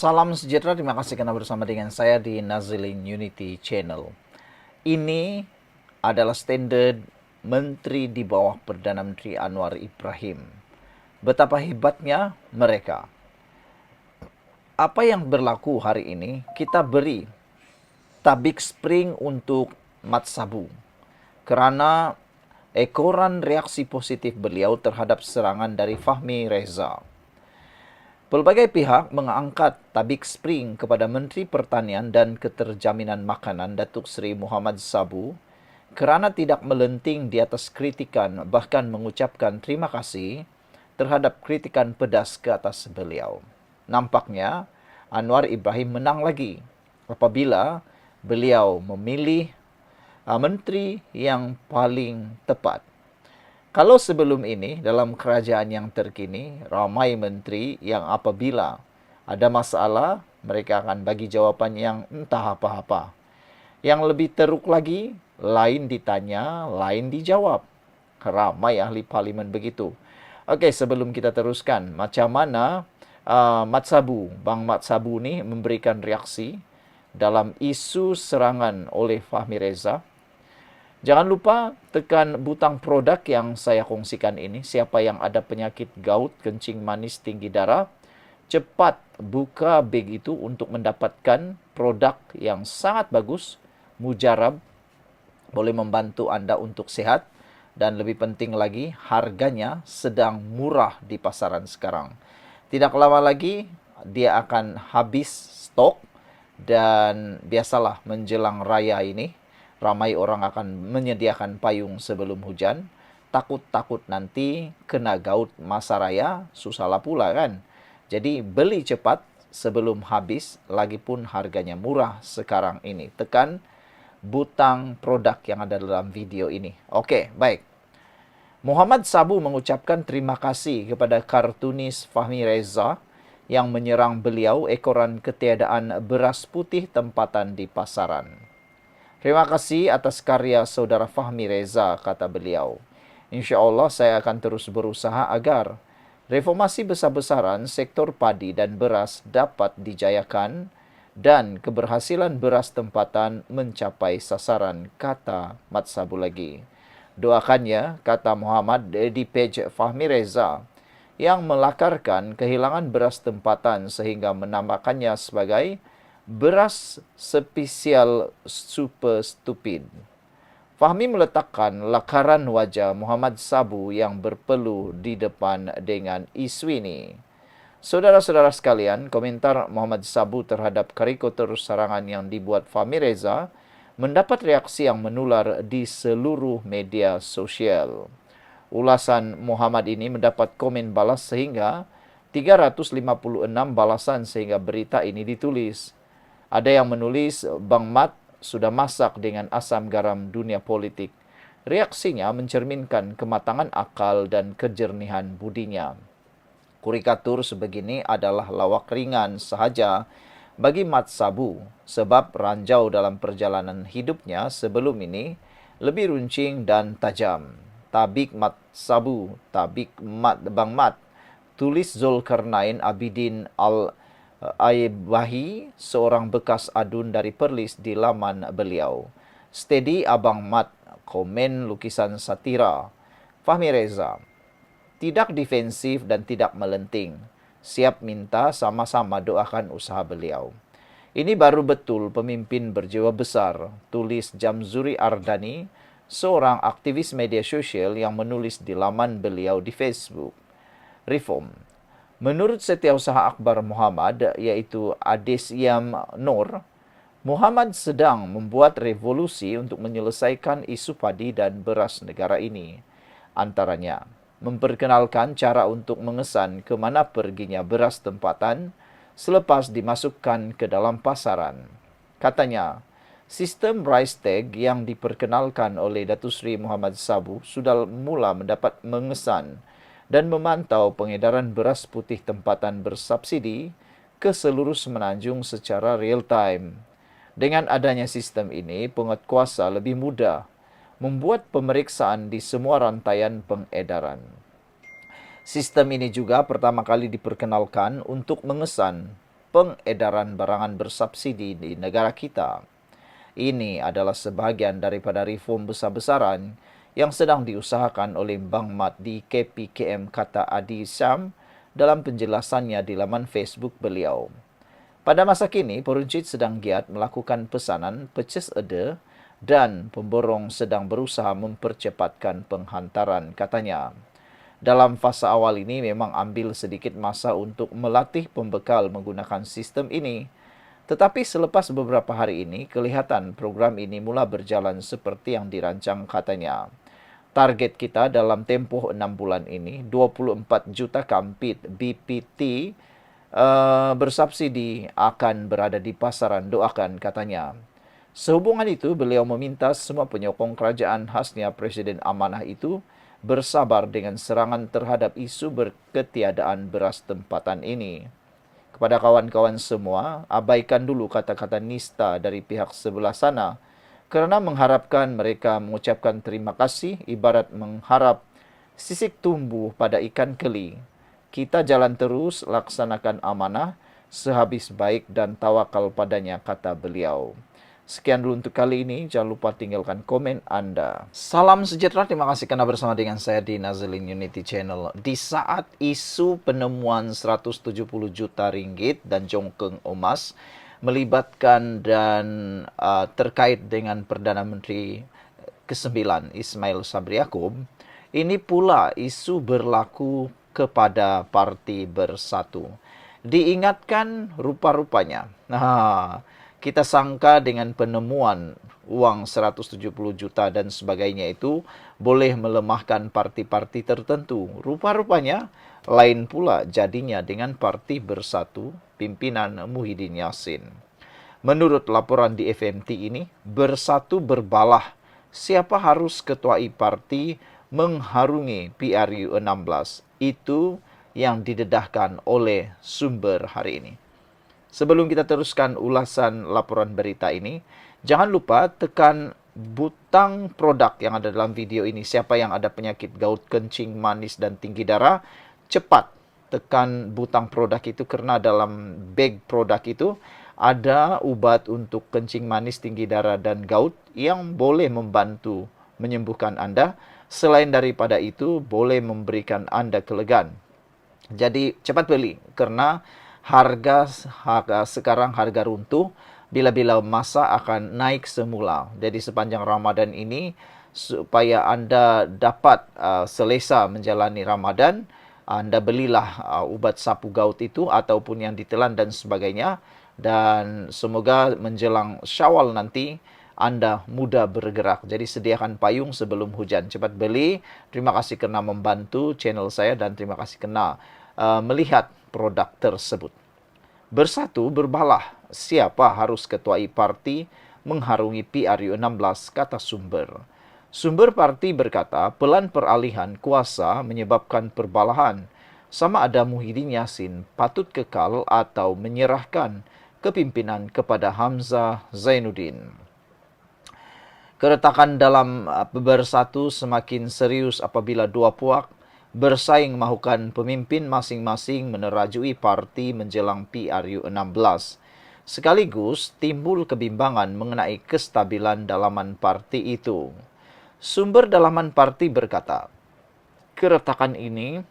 Salam sejahtera, terima kasih karena bersama dengan saya di Nazilin Unity Channel. Ini adalah standard menteri di bawah Perdana Menteri Anwar Ibrahim. Betapa hebatnya mereka. Apa yang berlaku hari ini, kita beri tabik spring untuk Mat Sabu. Karena ekoran reaksi positif beliau terhadap serangan dari Fahmi Reza. Pelbagai pihak mengangkat tabik spring kepada Menteri Pertanian dan Keterjaminan Makanan Datuk Seri Muhammad Sabu kerana tidak melenting di atas kritikan, bahkan mengucapkan terima kasih terhadap kritikan pedas ke atas beliau. Nampaknya Anwar Ibrahim menang lagi apabila beliau memilih menteri yang paling tepat. Kalau sebelum ini, dalam kerajaan yang terkini, ramai menteri yang apabila ada masalah, mereka akan bagi jawapan yang entah apa-apa. Yang lebih teruk lagi, lain ditanya, lain dijawab. Ramai ahli parlimen begitu. Okey, sebelum kita teruskan, macam mana Mat Sabu, Bang Mat Sabu ni memberikan reaksi dalam isu serangan oleh Fahmi Reza. Jangan lupa tekan butang produk yang saya kongsikan ini. Siapa yang ada penyakit gout, kencing manis, tinggi darah, cepat buka beg itu untuk mendapatkan produk yang sangat bagus, mujarab, boleh membantu anda untuk sehat, dan lebih penting lagi, harganya sedang murah di pasaran sekarang. Tidak lama lagi, dia akan habis stok, dan biasalah menjelang raya ini, ramai orang akan menyediakan payung sebelum hujan. Takut-takut nanti kena gout masa raya, susahlah pula kan. Jadi beli cepat sebelum habis, lagipun harganya murah sekarang ini. Tekan butang produk yang ada dalam video ini. Okey, baik. Muhammad Sabu mengucapkan terima kasih kepada kartunis Fahmi Reza yang menyerang beliau ekoran ketiadaan beras putih tempatan di pasaran. Terima kasih atas karya saudara Fahmi Reza, kata beliau. InsyaAllah saya akan terus berusaha agar reformasi besar-besaran sektor padi dan beras dapat dijayakan dan keberhasilan beras tempatan mencapai sasaran, kata Mat Sabu lagi. Doakannya, kata Muhammad di page Fahmi Reza, yang melakarkan kehilangan beras tempatan sehingga menamakannya sebagai beras spesial super stupid. Fahmi meletakkan lakaran wajah Muhammad Sabu yang berpeluh di depan dengan isu ini. Saudara-saudara sekalian, komentar Muhammad Sabu terhadap karikatur serangan yang dibuat Fahmi Reza mendapat reaksi yang menular di seluruh media sosial. Ulasan Muhammad ini mendapat komen balas sehingga 356 balasan sehingga berita ini ditulis. Ada yang menulis, Bang Mat sudah masak dengan asam garam dunia politik. Reaksinya mencerminkan kematangan akal dan kejernihan budinya. Karikatur sebegini adalah lawak ringan sahaja bagi Mat Sabu sebab ranjau dalam perjalanan hidupnya sebelum ini lebih runcing dan tajam. Tabik Mat Sabu, tabik Bang Mat, tulis Zulkarnain Abidin Al-Aibahi, seorang bekas adun dari Perlis di laman beliau. Steady Abang Mat, komen lukisan satira. Fahmi Reza, tidak defensif dan tidak melenting. Siap minta, sama-sama doakan usaha beliau. Ini baru betul pemimpin berjiwa besar, tulis Jamzuri Ardani, seorang aktivis media sosial yang menulis di laman beliau di Facebook. Reform. Menurut Setiausaha Akbar Muhammad, iaitu Ades Yam Nur, Muhammad sedang membuat revolusi untuk menyelesaikan isu padi dan beras negara ini. Antaranya, memperkenalkan cara untuk mengesan ke mana perginya beras tempatan selepas dimasukkan ke dalam pasaran. Katanya, sistem rice tag yang diperkenalkan oleh Datuk Seri Muhammad Sabu sudah mula mendapat mengesan dan memantau pengedaran beras putih tempatan bersubsidi ke seluruh semenanjung secara real time. Dengan adanya sistem ini, penguatkuasa lebih mudah membuat pemeriksaan di semua rantaian pengedaran. Sistem ini juga pertama kali diperkenalkan untuk mengesan pengedaran barangan bersubsidi di negara kita. Ini adalah sebahagian daripada reform besar-besaran yang sedang diusahakan oleh Bang Mat di KPKM, kata Adi Syam dalam penjelasannya di laman Facebook beliau. Pada masa kini, peruncit sedang giat melakukan pesanan purchase order dan pemborong sedang berusaha mempercepatkan penghantaran, katanya. Dalam fasa awal ini memang ambil sedikit masa untuk melatih pembekal menggunakan sistem ini. Tetapi selepas beberapa hari ini, kelihatan program ini mula berjalan seperti yang dirancang, katanya. Target kita dalam tempoh 6 bulan ini, 24 juta kampit BPT bersubsidi akan berada di pasaran, doakan, katanya. Sehubungan itu, beliau meminta semua penyokong kerajaan khasnya Presiden Amanah itu bersabar dengan serangan terhadap isu berketiadaan beras tempatan ini. Kepada kawan-kawan semua, abaikan dulu kata-kata nista dari pihak sebelah sana, kerana mengharapkan mereka mengucapkan terima kasih ibarat mengharap sisik tumbuh pada ikan keli. Kita jalan terus laksanakan amanah sehabis baik dan tawakal padanya, kata beliau. Sekian dulu untuk kali ini. Jangan lupa tinggalkan komen Anda. Salam sejahtera. Terima kasih karena bersama dengan saya di Nazilin Unity Channel. Di saat isu penemuan 170 juta ringgit dan jongkeng emas melibatkan dan terkait dengan Perdana Menteri ke-9 Ismail Sabri Yaakob, ini pula isu berlaku kepada Parti Bersatu. Diingatkan rupa-rupanya. Kita sangka dengan penemuan uang 170 juta dan sebagainya itu boleh melemahkan parti-parti tertentu. Rupa-rupanya lain pula jadinya dengan Parti Bersatu pimpinan Muhyiddin Yassin. Menurut laporan di FMT ini, Bersatu berbalah siapa harus ketuai parti mengharungi PRU 16. Itu yang didedahkan oleh sumber hari ini. Sebelum kita teruskan ulasan laporan berita ini, jangan lupa tekan butang produk yang ada dalam video ini. Siapa yang ada penyakit gout, kencing manis, dan tinggi darah, cepat tekan butang produk itu karena dalam bag produk itu ada ubat untuk kencing manis, tinggi darah, dan gout yang boleh membantu menyembuhkan Anda. Selain daripada itu, boleh memberikan Anda kelegaan. Jadi cepat beli karena harga sekarang harga runtuh, bila-bila masa akan naik semula. Jadi sepanjang Ramadan ini, supaya Anda dapat selesa menjalani Ramadan, Anda belilah ubat sapu gout itu ataupun yang ditelan dan sebagainya. Dan semoga menjelang Syawal nanti Anda mudah bergerak. Jadi sediakan payung sebelum hujan. Cepat beli. Terima kasih kerana membantu channel saya dan terima kasih kerana melihat produk tersebut. Bersatu berbalah siapa harus ketuai parti mengharungi PRU 16, kata sumber. Sumber parti berkata pelan peralihan kuasa menyebabkan perbalahan. Sama ada Muhyiddin Yassin patut kekal atau menyerahkan kepimpinan kepada Hamzah Zainuddin. Keretakan dalam Bersatu semakin serius apabila dua puak bersaing mahukan pemimpin masing-masing menerajui parti menjelang PRU 16. Sekaligus timbul kebimbangan mengenai kestabilan dalaman parti itu. Sumber dalaman parti berkata, keretakan ini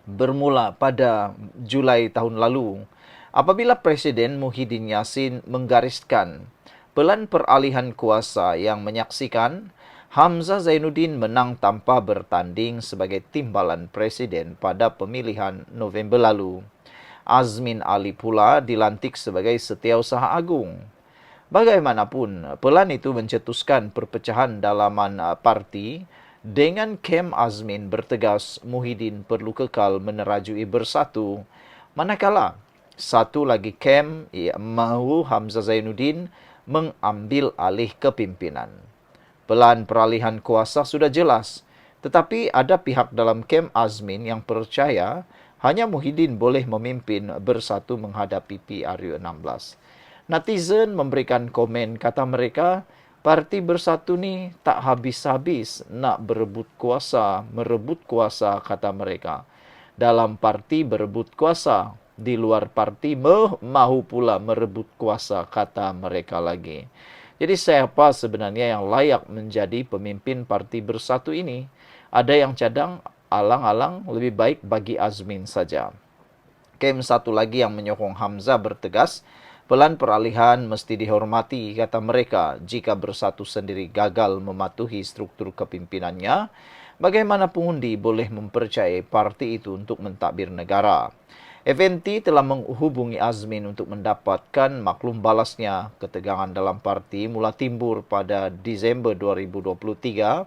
bermula pada Julai tahun lalu apabila Presiden Muhyiddin Yassin menggariskan pelan peralihan kuasa yang menyaksikan Hamzah Zainuddin menang tanpa bertanding sebagai timbalan presiden pada pemilihan November lalu. Azmin Ali pula dilantik sebagai Setiausaha Agung. Bagaimanapun, pelan itu mencetuskan perpecahan dalaman parti dengan kem Azmin bertegas Muhyiddin perlu kekal menerajui Bersatu. Manakala satu lagi kem mahu Hamzah Zainuddin mengambil alih kepimpinan. Pelan peralihan kuasa sudah jelas, tetapi ada pihak dalam kem Azmin yang percaya hanya Muhyiddin boleh memimpin Bersatu menghadapi PRU 16. Netizen memberikan komen, kata mereka, parti Bersatu ni tak habis-habis nak merebut kuasa, kata mereka. Dalam parti berebut kuasa, di luar parti mahu pula merebut kuasa, kata mereka lagi. Jadi siapa sebenarnya yang layak menjadi pemimpin Parti Bersatu ini? Ada yang cadang, alang-alang lebih baik bagi Azmin saja. Kem satu lagi yang menyokong Hamzah bertegas, pelan peralihan mesti dihormati, kata mereka. Jika Bersatu sendiri gagal mematuhi struktur kepimpinannya, bagaimana pengundi boleh mempercayai parti itu untuk mentadbir negara? FNT telah menghubungi Azmin untuk mendapatkan maklum balasnya. Ketegangan dalam parti mula timbul pada Desember 2023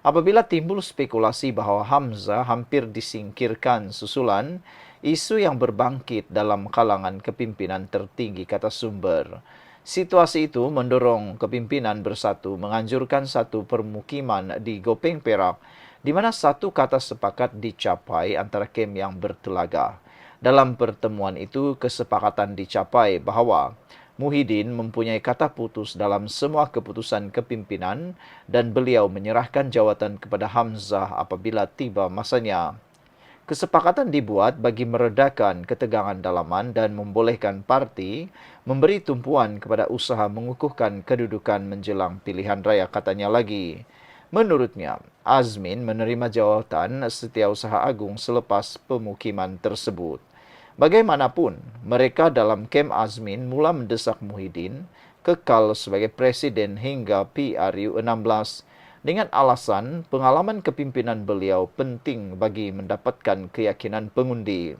apabila timbul spekulasi bahwa Hamzah hampir disingkirkan susulan isu yang berbangkit dalam kalangan kepimpinan tertinggi, kata sumber. Situasi itu mendorong kepimpinan Bersatu menganjurkan satu permukiman di Gopeng Perak, di mana satu kata sepakat dicapai antara kem yang bertelaga. Dalam pertemuan itu, kesepakatan dicapai bahwa Muhyiddin mempunyai kata putus dalam semua keputusan kepimpinan dan beliau menyerahkan jawatan kepada Hamzah apabila tiba masanya. Kesepakatan dibuat bagi meredakan ketegangan dalaman dan membolehkan parti memberi tumpuan kepada usaha mengukuhkan kedudukan menjelang pilihan raya, katanya lagi. Menurutnya, Azmin menerima jawatan Setiausaha Agung selepas pemukiman tersebut. Bagaimanapun, mereka dalam kem Azmin mula mendesak Muhyiddin kekal sebagai presiden hingga PRU 16 dengan alasan pengalaman kepimpinan beliau penting bagi mendapatkan keyakinan pengundi.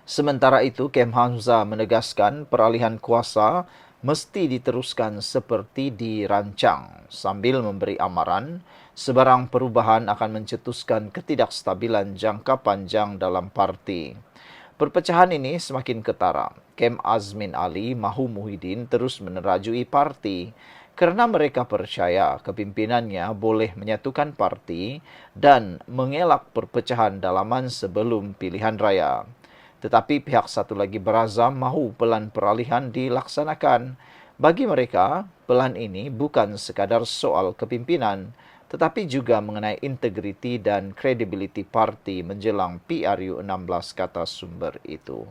Sementara itu, Kem Hamzah menegaskan peralihan kuasa mesti diteruskan seperti dirancang sambil memberi amaran sebarang perubahan akan mencetuskan ketidakstabilan jangka panjang dalam parti. Perpecahan ini semakin ketara. Kem Azmin Ali mahu Muhyiddin terus menerajui parti kerana mereka percaya kepimpinannya boleh menyatukan parti dan mengelak perpecahan dalaman sebelum pilihan raya. Tetapi pihak satu lagi berazam mahu pelan peralihan dilaksanakan. Bagi mereka, pelan ini bukan sekadar soal kepimpinan, tetapi juga mengenai integriti dan kredibiliti parti menjelang PRU 16, kata sumber itu.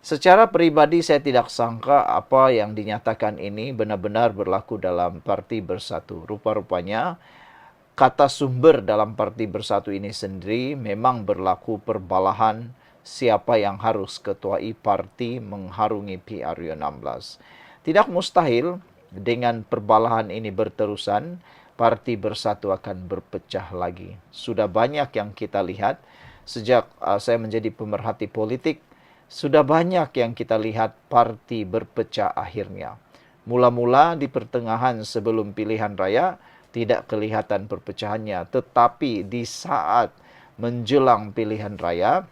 Secara pribadi saya tidak sangka apa yang dinyatakan ini benar-benar berlaku dalam Parti Bersatu. Rupa-rupanya kata sumber dalam Parti Bersatu ini sendiri memang berlaku perbalahan siapa yang harus ketuai parti mengharungi PRU 16. Tidak mustahil dengan perbalahan ini berterusan, Parti Bersatu akan berpecah lagi. Sudah banyak yang kita lihat sejak saya menjadi pemerhati politik, sudah banyak yang kita lihat parti berpecah akhirnya. Mula-mula di pertengahan sebelum pilihan raya tidak kelihatan perpecahannya, tetapi di saat menjelang pilihan raya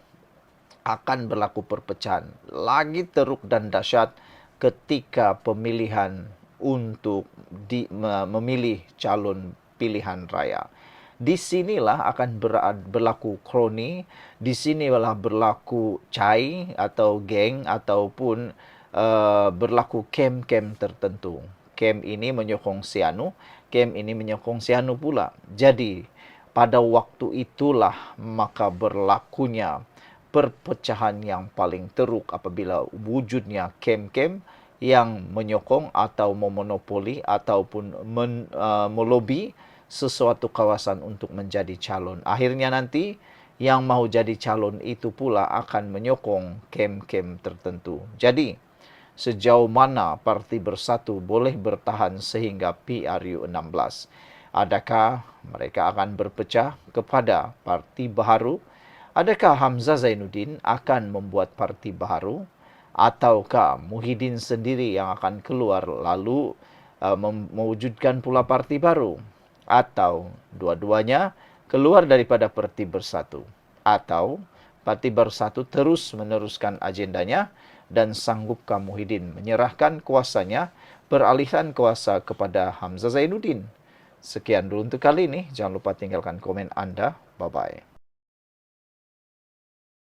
akan berlaku perpecahan. Lagi teruk dan dahsyat ketika pemilihan untuk memilih calon pilihan raya. Di sinilah akan berlaku kroni, di sinilah berlaku cai atau geng ataupun berlaku kem-kem tertentu. Kem ini menyokong si anu, kem ini menyokong si anu pula. Jadi pada waktu itulah maka berlakunya perpecahan yang paling teruk apabila wujudnya kem-kem yang menyokong atau memonopoli ataupun melobi sesuatu kawasan untuk menjadi calon. Akhirnya nanti yang mau jadi calon itu pula akan menyokong kem-kem tertentu. Jadi, sejauh mana Parti Bersatu boleh bertahan sehingga PRU 16? Adakah mereka akan berpecah kepada parti baru? Adakah Hamzah Zainuddin akan membuat parti baru? Ataukah Muhyiddin sendiri yang akan keluar lalu mewujudkan pula parti baru? Atau dua-duanya keluar daripada Parti Bersatu? Atau Parti Bersatu terus meneruskan agendanya dan sanggupkah Muhyiddin menyerahkan kuasanya, beralihkan kuasa kepada Hamzah Zainuddin? Sekian dulu untuk kali ini. Jangan lupa tinggalkan komen Anda. Bye-bye.